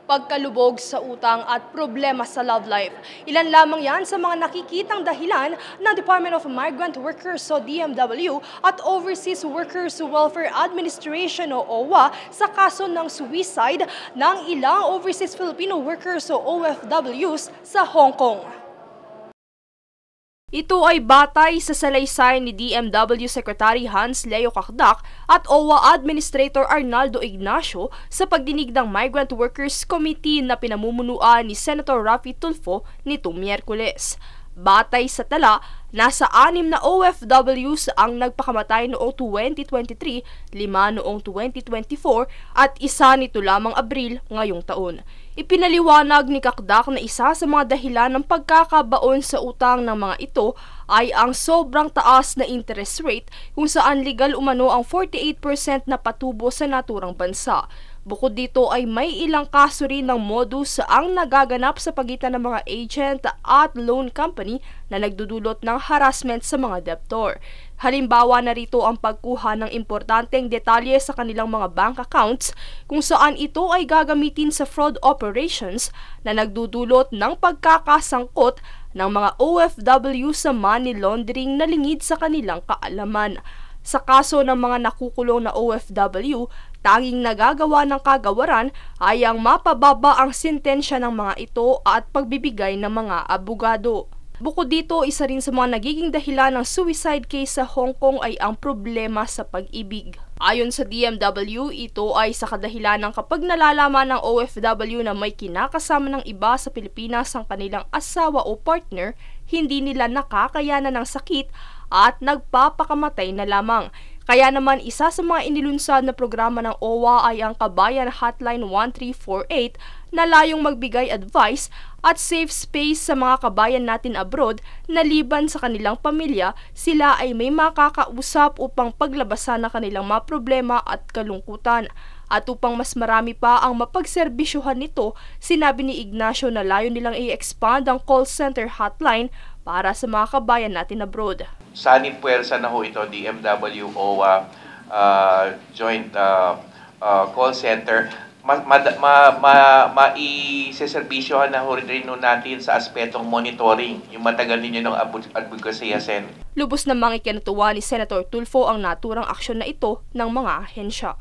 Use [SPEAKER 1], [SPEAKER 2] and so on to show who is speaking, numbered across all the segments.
[SPEAKER 1] pagkalubog sa utang at problema sa love life. Ilan lamang yan sa mga nakikitang dahilan ng Department of Migrant Workers o DMW at Overseas Workers Welfare Administration o OWA sa kaso ng suicide ng ilang overseas Filipino workers o OFWs sa Hong Kong. Ito ay batay sa salaysay ni DMW Secretary Hans Leo Cacdac at OWA Administrator Arnaldo Ignacio sa pagdinig ng Migrant Workers Committee na pinamumunuan ni Senator Raffy Tulfo nitong Miyerkules. Batay sa tala, nasa 6 na OFWs ang nagpakamatay noong 2023, 5 noong 2024 at isa nito lamang Abril ngayong taon. Ipinaliwanag ni Cacdac na isa sa mga dahilan ng pagkakabaon sa utang ng mga ito ay ang sobrang taas na interest rate kung saan legal umano ang 48% na patubo sa naturang bansa. Bukod dito ay may ilang kaso rin ng modus ang nagaganap sa pagitan ng mga agent at loan company na nagdudulot ng harassment sa mga debtor. Halimbawa na rito ang pagkuha ng importanteng detalye sa kanilang mga bank accounts kung saan ito ay gagamitin sa fraud operations na nagdudulot ng pagkakasangkot ng mga OFW sa money laundering na lingid sa kanilang kaalaman. Sa kaso ng mga nakukulong na OFW, tanging nagagawa ng kagawaran ay ang mapababa ang sentensya ng mga ito at pagbibigay ng mga abogado. Bukod dito, isa rin sa mga nagiging dahilan ng suicide case sa Hong Kong ay ang problema sa pag-ibig. Ayon sa DMW, ito ay sa kadahilan ng kapag nalalaman ng OFW na may kinakasama ng iba sa Pilipinas ang kanilang asawa o partner, hindi nila nakakayanan ng sakit at nagpapakamatay na lamang. Kaya naman isa sa mga inilunsad na programa ng OWA ay ang Kabayan Hotline 1348 na layong magbigay advice at safe space sa mga kabayan natin abroad na liban sa kanilang pamilya, sila ay may makakausap upang paglabasan ng kanilang mga problema at kalungkutan. At upang mas marami pa ang mapagserbisyuhan nito, sinabi ni Ignacio na layo nilang i-expand ang call center hotline para sa mga kabayan natin abroad.
[SPEAKER 2] Sanib puwersa na ho ito, DMW, OWA, joint call center. Maiseserbisyohan na ho rin natin sa aspetong monitoring, yung matagal ninyo ng advocacy.
[SPEAKER 1] Lubos namang ikinatuwa ni Senator Tulfo ang naturang aksyon na ito ng mga ahensya.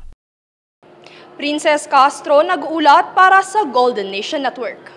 [SPEAKER 1] Princess Castro nag-uulat para sa Golden Nation Network.